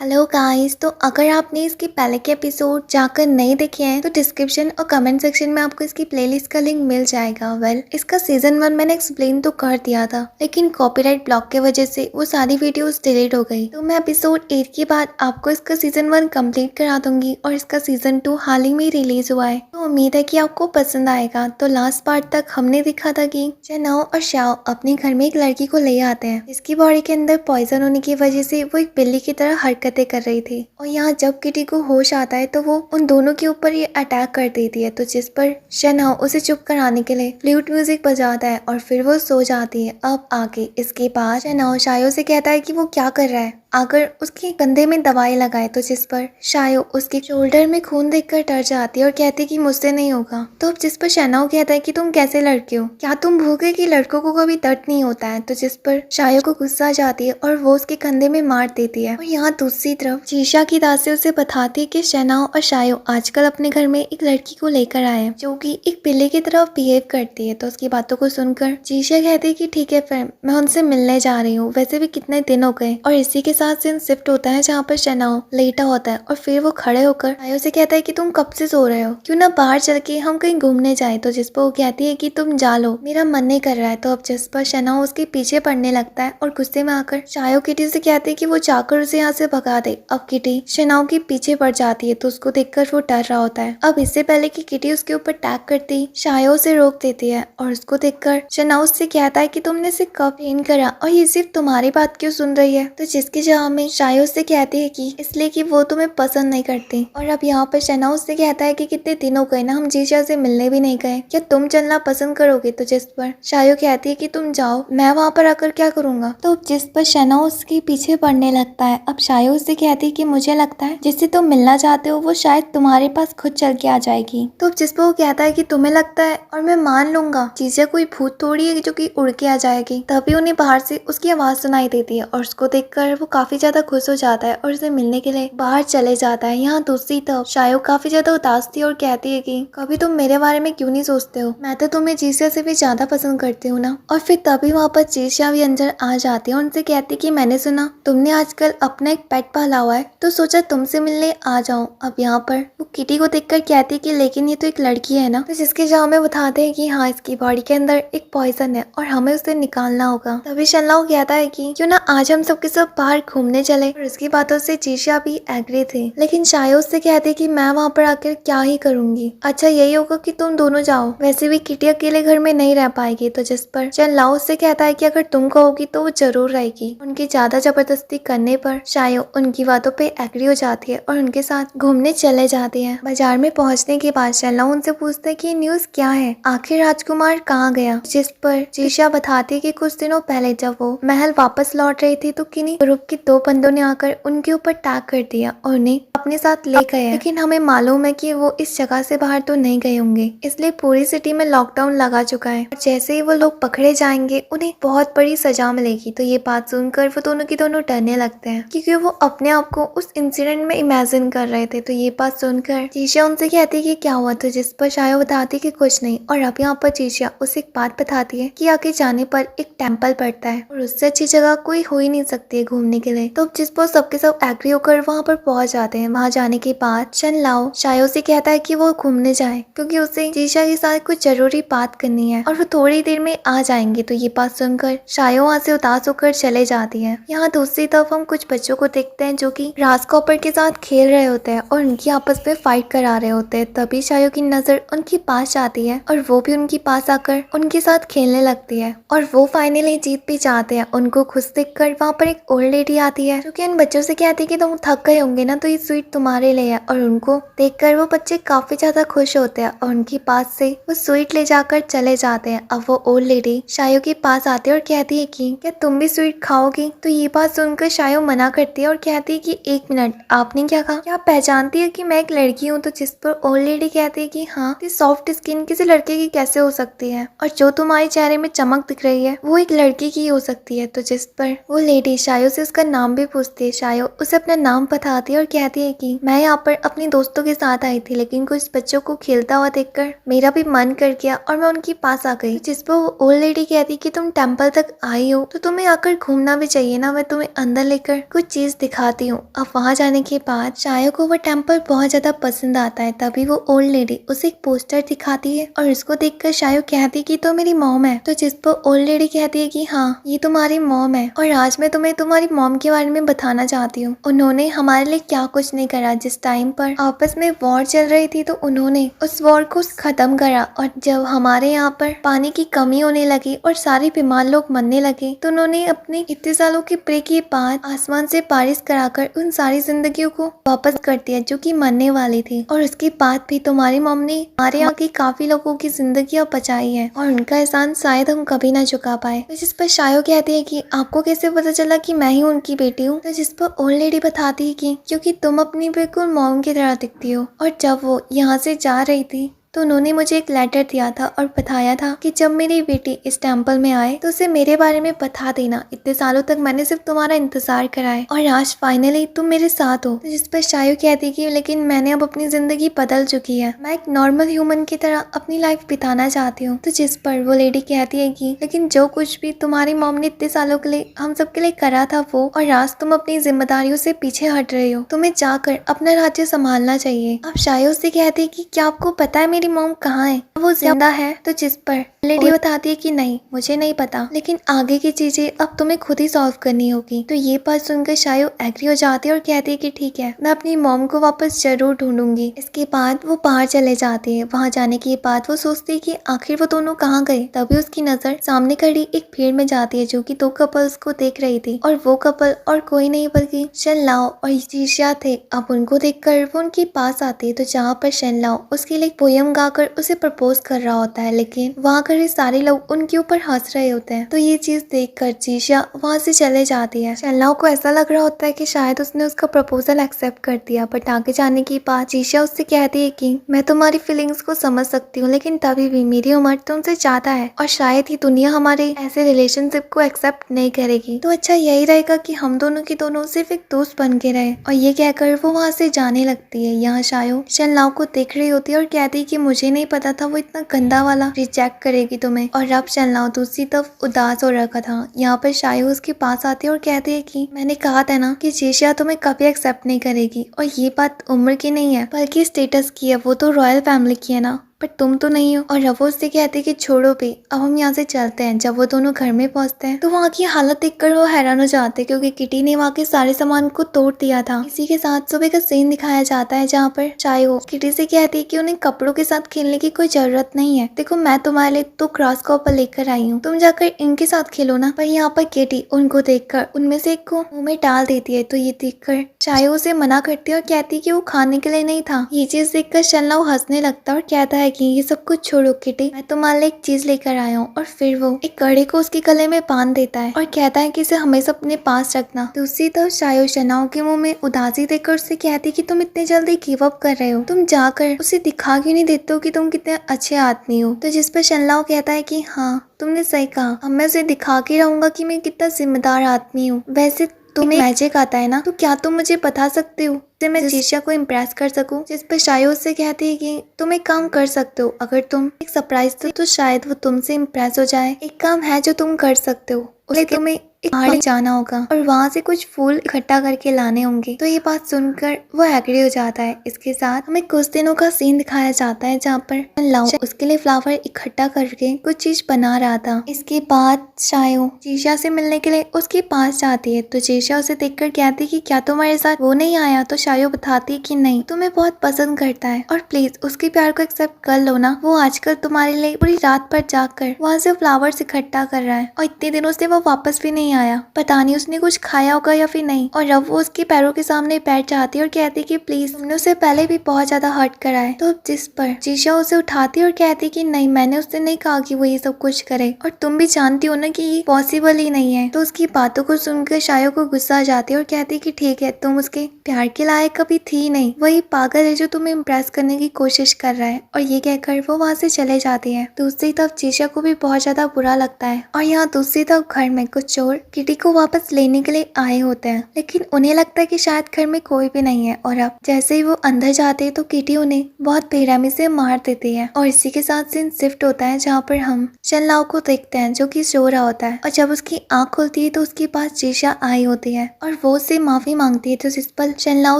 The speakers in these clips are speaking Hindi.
Hello guys. तो अगर आपने इसके पहले के एपिसोड जाकर नहीं देखे हैं तो डिस्क्रिप्शन और कमेंट सेक्शन में आपको इसकी प्लेलिस्ट का लिंक मिल जाएगा। इसका सीजन 1 मैंने एक्सप्लेन तो कर दिया था, लेकिन कॉपीराइट ब्लॉक की वजह से वो सारी वीडियोस डिलीट हो गई। तो मैं एपिसोड 8 के बाद आपको इसका सीजन 1 कंप्लीट करा दूंगी और इसका सीजन 2 हाल ही में रिलीज हुआ है, तो उम्मीद है कि आपको पसंद आएगा। तो लास्ट पार्ट तक हमने देखा था कि चेनाओ और शाओ अपने घर में एक लड़की को ले आते हैं। इसकी बॉडी के अंदर पॉइजन होने की वजह से वो एक बिल्ली की तरह हरकतें कर रही थी, और यहाँ जब किटी को होश आता है तो वो उन दोनों के ऊपर ये अटैक कर देती है। तो जिस पर शनाओ उसे चुप कराने के लिए फ्लूट म्यूजिक बजाता है और फिर वो सो जाती है। अब आगे इसके बाद शनाओ शायो से कहता है कि वो क्या कर रहा है, अगर उसके कंधे में दवाई लगाए। तो जिस पर शायो उसके शोल्डर में खून देखकर डर जाती है और कहती है कि मुझसे नहीं होगा। तो जिस पर शनाओ कहता है कि तुम कैसे लड़के हो, क्या तुम भूल गए कि लड़कों को कभी दर्द नहीं होता है। तो जिस पर शायो को गुस्सा आ जाती है और वो उसके कंधे में मार देती है। और यहाँ दूसरी तरफ जीशा की दासी उसे बताती है कि शनाओ और शायो आजकल अपने घर में एक लड़की को लेकर आए हैं जो कि एक बिल्ली की तरह बिहेव करती है। तो उसकी बातों को सुनकर जीशा कहती है कि ठीक है, फिर मैं उनसे मिलने जा रही हूँ, वैसे भी कितने दिन हो गए। और इसी के साथ सीन शिफ्ट होता है जहाँ पर शनाओ लेटा होता है और फिर वो खड़े होकर शायो से कहता है कि तुम कब से सो रहे हो, क्यों ना बाहर चल के हम कहीं घूमने जाए। तो जिस पर वो कहती है कि तुम जा लो, मेरा मन नहीं कर रहा है। तो अब जिस पर शनाओ उसके पीछे पड़ने लगता है और गुस्से में आकर शायो किटी से कहती है कि वो जाकर उसे यहाँ से भगा दे। अब किटी शनाओ के पीछे पड़ जाती है, तो उसको देखकर वो डर रहा होता है। अब इससे पहले कि किटी उसके ऊपर अटैक करती शायो से रोक देती है और उसको देखकर शनाओ उससे कहता है कि तुमने इसे कब ट्रेन करा और ये सिर्फ तुम्हारी बात क्यों सुन रही है। तो जिसके जवाब में शायो से कहती है कि इसलिए कि वो तुम्हें पसंद नहीं करती। और अब यहाँ पर शनाओ से कहता है कि कितने दिन हो गए ना, हम जीशा से मिलने भी नहीं गए, क्या तुम चलना पसंद करोगे। तो जिस पर शायो कहती है कि तुम जाओ, मैं वहाँ पर आकर क्या करूंगा। तो जिस पर शनाओ उसके पीछे पड़ने लगता है। अब शायो उससे कहती है कि मुझे लगता है जिससे तुम मिलना चाहते हो वो शायद तुम्हारे पास खुद चल के आ जाएगी। तो जिस पर वो कहता है कि तुम्हें लगता है और मैं मान लूंगा, जीशा कोई भूत थोड़ी है जो कि उड़ के आ जाएगी। तभी उन्हें बाहर से उसकी आवाज सुनाई देती है और उसको देखकर वो काफी ज्यादा खुश हो जाता है और उसे मिलने के लिए बाहर चले जाता है। यहाँ दूसरी तरफ शायो काफी ज्यादा उदास थी और कहती है कि कभी तुम मेरे बारे में क्यों नहीं सोचते हो, मैं तो तुम्हें जीशा से भी ज्यादा पसंद करती हूँ ना। और फिर तभी वहाँ पर जीशा भी अंदर आ जाती है और उनसे कहती है कि मैंने सुना तुमने आजकल अपना एक पेट पाला हुआ है, तो सोचा तुमसे मिलने आ जाऊं। अब यहाँ पर वो किटी को देखकर कहती है कि लेकिन ये तो एक लड़की है ना। तो जिसके जवाब में बताते हैं कि हाँ, इसकी बॉडी के अंदर एक पॉइजन है और हमें उसे निकालना होगा। तभी शनाओ कहता है कि क्यों ना आज हम सबके सब बाहर घूमने चले। और इसकी बातों से जीशा भी एग्री थी, लेकिन शायो उससे कहते कि मैं वहाँ पर आकर क्या ही करूंगी, अच्छा यही होगा कि तुम दोनों जाओ, वैसे भी किटी अकेले घर में नहीं रह पाएगी। तो जिस पर शनाओ उससे कहता है कि अगर तुम कहोगी तो वो जरूर रहेगी। उनकी ज्यादा जबरदस्ती करने पर शायो उनकी बातों पे एग्री हो जाती है और उनके साथ घूमने चले जाती है। बाजार में पहुंचने के बाद शनाओ उनसे पूछता है कि ये न्यूज क्या है, आखिर राजकुमार कहाँ गया। जिस पर जीशा बताती है कि कुछ दिनों पहले जब वो महल वापस लौट रही थी तो किन्हीं ग्रुप के दो बंदों ने आकर उनके ऊपर अटैक कर दिया और उन्हें अपने साथ ले गए, लेकिन हमें मालूम है कि वो इस जगह से बाहर तो नहीं गए होंगे, इसलिए पूरी सिटी में लॉकडाउन लगा चुका है और जैसे ही वो लोग पकड़े जाएंगे उन्हें बहुत बड़ी सजा मिलेगी। तो ये बात सुनकर वो दोनों की दोनों डरने लगते हैं क्योंकि वो अपने आप को उस इंसिडेंट में इमेजिन कर रहे थे। तो ये बात सुनकर जीशा उनसे कहती है कि क्या हुआ। तो जिस पर शायो बताती है कि कुछ नहीं। और अब यहाँ पर जीशा उसे एक बात बताती है कि आगे जाने पर एक टेम्पल पड़ता है और उससे अच्छी जगह कोई हो ही नहीं सकती है घूमने के लिए। तो जिस पर सबके सब एग्री होकर वहाँ पर पहुंच जाते हैं। वहाँ जाने के बाद शनलाओ शायो से कहता है कि वो घूमने जाए क्योंकि उसे जीशा के साथ कुछ जरूरी बात करनी है और वो थोड़ी देर में आ जाएंगे। तो ये बात सुनकर शायो वहाँ से उदास होकर चले जाती है। यहाँ दूसरी तरफ हम कुछ बच्चों को देखते हैं जो कि ग्रासहॉपर के साथ खेल रहे होते हैं और उनकी आपस में फाइट करा रहे होते हैं। तभी शायो की नजर उनके पास जाती है और वो भी उनके पास आकर उनके साथ खेलने लगती है और वो फाइनली जीत भी जाते हैं। उनको खुश देखकर वहाँ पर एक ओल्ड लेडी आती है जो कि उन बच्चों से कहती है कि तुम थक गए होंगे ना, तो ये स्वीट तुम्हारे लिए है। और उनको देखकर वो बच्चे काफी ज्यादा खुश होते हैं और उनके पास से वो स्वीट ले जाकर चले जाते हैं। अब वो ओल्ड लेडी शायो के पास आती है और कहती है कि क्या तुम भी स्वीट खाओगी। तो ये बात सुनकर शायो मना करती है और कहती है कि एक मिनट, आपने क्या कहा, क्या आप पहचानती है कि मैं एक लड़की हूँ। तो जिस पर ओल्ड लेडी कहती है कि हाँ, सॉफ्ट स्किन किसी लड़के की कैसे हो सकती है, और जो तुम्हारे चेहरे में चमक दिख रही है वो एक लड़की की हो सकती है। तो जिस पर वो लेडी शायो से उसका नाम भी पूछती है। शायो उसे अपना नाम बताती है और कहती है है कि मैं यहाँ पर अपने दोस्तों के साथ आई थी, लेकिन कुछ बच्चों को खेलता हुआ देखकर मेरा भी मन कर गया और मैं उनके पास आ गई। जिस पर वो ओल्ड लेडी कहती कि तुम टेम्पल तक आई हो तो तुम्हें आकर घूमना भी चाहिए ना, मैं तुम्हें अंदर लेकर कुछ चीज दिखाती हूँ। अब वहाँ जाने के बाद शायो को वो टेम्पल बहुत ज्यादा पसंद आता है। तभी वो ओल्ड लेडी उसे एक पोस्टर दिखाती है और इसको देखकर शायो कहती है कि तो मेरी मॉम है। तो जिस पर ओल्ड लेडी कहती है कि हाँ ये तुम्हारी मॉम है और आज मैं तुम्हें तुम्हारी मॉम के बारे में बताना चाहती हूँ। उन्होंने हमारे लिए क्या कुछ नहीं करा। जिस टाइम पर आपस में वॉर चल रही थी तो उन्होंने उस वॉर को खत्म करा, और जब हमारे यहाँ पर पानी की कमी होने लगी और सारे बीमार लोग मरने लगे तो उन्होंने अपने इतने सालों के प्रे के बाद आसमान से बारिश कराकर उन सारी जिंदगियों को वापस कर दिया जो कि मरने वाली थी। और उसके बाद भी तुम्हारी मॉम ने हमारे यहाँ के काफी लोगों की जिंदगियां बचाई है और उनका एहसान शायद हम कभी ना चुका पाए। तो जिस पर शायो कहती है कि आपको कैसे पता चला कि मैं ही उनकी बेटी हूँ। तो जिस पर ओल्ड लेडी बताती है कि क्योंकि तुम अपनी बिल्कुल मॉम की तरह दिखती हो। और जब वो यहाँ से जा रही थी तो उन्होंने मुझे एक लेटर दिया था और बताया था कि जब मेरी बेटी इस टेम्पल में आए तो उसे मेरे बारे में बता देना। इतने सालों तक मैंने सिर्फ तुम्हारा इंतजार करा है और आज फाइनली तुम मेरे साथ हो। तो जिस पर शायु कहती कि लेकिन मैंने अब अपनी जिंदगी बदल चुकी है, मैं एक नॉर्मल ह्यूमन की तरह अपनी लाइफ बिताना चाहती हूँ। तो जिस पर वो लेडी कहती है कि लेकिन जो कुछ भी तुम्हारी मॉम ने इतने सालों के लिए हम सबके लिए करा था वो, और आज तुम अपनी जिम्मेदारियों से पीछे हट रहे हो, तुम्हें जाकर अपना राज्य संभालना चाहिए। अब शायु से कहती है कि क्या आपको पता है मेरी मॉम कहाँ है, वो जिंदा है। तो जिस पर लेडी बताती है कि नहीं मुझे नहीं पता, लेकिन आगे की चीजें अब तुम्हें खुद ही सॉल्व करनी होगी। तो ये बात सुनकर शायु एग्री हो जाती है और कहती है कि ठीक है मैं अपनी मॉम को वापस जरूर ढूंढूंगी। इसके बाद वो बाहर चले जाते हैं। वहां जाने के बाद वो सोचती है कि आखिर वो दोनों कहाँ गए। तभी उसकी नजर सामने खड़ी एक भीड़ में जाती है जो कि दो कपल्स को देख रही थी, और वो कपल और कोई नहीं बल्कि शेनलाओ और जीशिया थे। अब उनको देखकर वो उनके पास आती है तो जहाँ पर शेनलाओ उसके लिए पोयम गाकर उसे प्रपोज कर रहा होता है, लेकिन वहाँ कर सारे लोग उनके ऊपर हंस रहे होते हैं। तो ये चीज देखकर जीशिया वहाँ से चले जाती है। शेनलाओ को ऐसा लग रहा होता है कि शायद उसने उसका प्रपोजल एक्सेप्ट कर दिया, बट आगे जाने के बाद जीशिया उससे कहती है कि मैं तुम्हारी फीलिंग्स को समझ सकती हूँ, लेकिन तभी भी मेरी उम्र तुमसे ज्यादा है और शायद ही दुनिया हमारे ऐसे रिलेशनशिप को एक्सेप्ट नहीं करेगी। तो अच्छा यही रहेगा कि हम दोनों की दोनों सिर्फ एक दोस्त बन के रहे। और ये कहकर वो वहाँ से जाने लगती है। यहाँ शायो शेनलाओ को देख रही होती है और कहती है कि मुझे नहीं पता था वो इतना गंदा वाला रिजेक्ट करेगी तुम्हें। और अब शेनलाओ दूसरी तरफ उदास हो रखा था। यहाँ पर शायू उसके पास आती है और कहती है कि मैंने कहा था ना कि जीशिया तुम्हें कभी एक्सेप्ट नहीं करेगी, और ये बात उम्र की नहीं है बल्कि स्टेटस की है। वो तो रॉयल फैमिली की है ना, पर तुम तो नहीं हो। और अब वो उससे कहते हैं कि छोड़ो भी, अब हम यहाँ से चलते हैं। जब वो दोनों घर में पहुंचते हैं तो वहाँ की हालत देखकर वो हैरान हो जाते हैं क्योंकि किटी ने वहाँ के सारे सामान को तोड़ दिया था। इसी के साथ सुबह का सीन दिखाया जाता है जहाँ पर चायो किटी से कहती है कि उन्हें कपड़ों के साथ खेलने की कोई जरूरत नहीं है। देखो मैं तुम्हारे लिए तो क्रॉस कॉपर लेकर आई हूँ, तुम जाकर इनके साथ खेलो ना। पर यहाँ पर किटी उनको देखकर उनमें से एक को मुँह में डाल देती है। तो ये देखकर चायो उसे मना करती है और कहती है कि वो खाने के लिए नहीं था। ये चीज देखकर शेनलाओ हंसने लगता है और कहता है कि ये सब कुछ छोड़ो किटी, मैं तुम्हारे लिए एक चीज लेकर आया हूँ। और फिर वो एक कड़े को उसके गले में बांध देता है और कहता है कि इसे हमेशा अपने पास रखना। दूसरी तरफ शायो शेनलाओ के मुंह में उदासी देखकर उससे कहती है कि तुम इतने जल्दी गिव अप कर रहे हो, तुम जाकर उसे दिखा क्यों नहीं देते हो कि तुम कितने अच्छे आदमी हो। तो जिस पर शेनलाओ कहता है कि हाँ तुमने सही कहा, अब मैं उसे दिखा के रहूंगा कि मैं कितना जिम्मेदार आदमी हूँ। वैसे तुम्हें मैजिक आता है ना, तो क्या तुम मुझे बता सकते हो जिससे मैं जीशिया को इम्प्रेस कर सकूं। जिस पर शायो उससे कहती है कि तुम एक काम कर सकते हो, अगर तुम एक सरप्राइज दो तो शायद वो तुमसे इम्प्रेस हो जाए। एक काम है जो तुम कर सकते हो, उसके तुम्हें एक पहाड़ी जाना होगा और वहाँ से कुछ फूल इकट्ठा करके लाने होंगे। तो ये बात सुनकर वो एग्री हो जाता है। इसके साथ हमें कुछ दिनों का सीन दिखाया जाता है जहाँ पर लाओ उसके लिए फ्लावर इकट्ठा करके कुछ चीज बना रहा था। इसके बाद शायो जीशिया से मिलने के लिए उसके पास जाती है। तो जीशिया उसे देखकर कहती है कि क्या तुम्हारे साथ वो नहीं आया। तो शायो बताती है कि नहीं, तुम्हें बहुत पसंद करता है और प्लीज उसके प्यार को एक्सेप्ट कर लो ना। वो आजकल तुम्हारे लिए पूरी रात भर जाकर वहाँ से फ्लावर्स इकट्ठा कर रहा है और इतने दिनों से वो वापस भी नहीं आया। पता नहीं उसने कुछ खाया होगा या फिर नहीं। और अब वो उसके पैरों के सामने बैठ जाती है और कहती है कि प्लीज, तुमने उसे पहले भी बहुत ज्यादा हर्ट करा है। तो जिस पर जीशिया उसे उठाती है और कहती है कि नहीं, मैंने उससे नहीं कहा कि वो ये सब कुछ करे, और तुम भी जानती हो ना कि ये पॉसिबल ही नहीं है। तो उसकी बातों को सुनकर शायो को गुस्सा आ जाती है और कहती है कि ठीक है, तुम उसके प्यार के लायक कभी थी नहीं, वही पागल है जो तुम्हें इम्प्रेस करने की कोशिश कर रहा है। और ये कहकर वो वहाँ से चले जाती है। दूसरी तरफ जीशिया को भी बहुत ज्यादा बुरा लगता है। और यहाँ दूसरी तरफ घर में कुछ चोर किटी को वापस लेने के लिए आए होते हैं, लेकिन उन्हें लगता है कि शायद घर में कोई भी नहीं है। और अब जैसे ही वो अंदर जाते हैं तो किटी उन्हें बहुत बेरहमी से मार देती है। और इसी के साथ सीन शिफ्ट होता है जहाँ पर हम चनलाओ को देखते हैं जो कि सो रहा होता है। और जब उसकी आंख खुलती है तो उसके पास शीशा आई होती है और वो उससे माफी मांगती है। तो जिस पर चनलाओ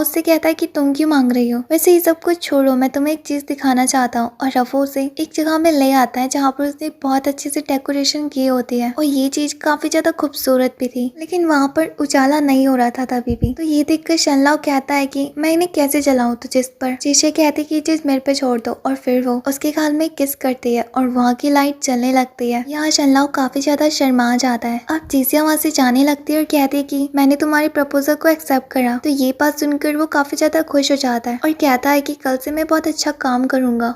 उससे कहता है कि तुम क्यों मांग रही हो, वैसे ये सब कुछ छोड़ो, मैं तुम्हें एक चीज दिखाना चाहता हूँ। और अब वो उसे एक जगह में ले आता है जहाँ पर उसने बहुत अच्छे से डेकोरेशन की होती है और ये चीज काफी ज्यादा खूबसूरत भी थी, लेकिन वहाँ पर उजाला नहीं हो रहा था तभी भी। तो ये देखकर शनलाओ कहता है कि मैं इन्हें कैसे जलाऊं। तो जिस पर शीशे कहती कि ये चीज मेरे पे छोड़ दो और फिर वो उसके गाल में किस करती है और वहाँ की लाइट जलने लगती है। यहाँ शनलाओ काफी ज्यादा शर्मा जाता है। अब चीजिया वहाँ से जाने लगती है और कहती है कि मैंने तुम्हारे प्रपोजल को एक्सेप्ट करा। तो ये बात सुनकर वो काफी ज्यादा खुश हो जाता है और कहता है कि कल से मैं बहुत अच्छा काम करूंगा।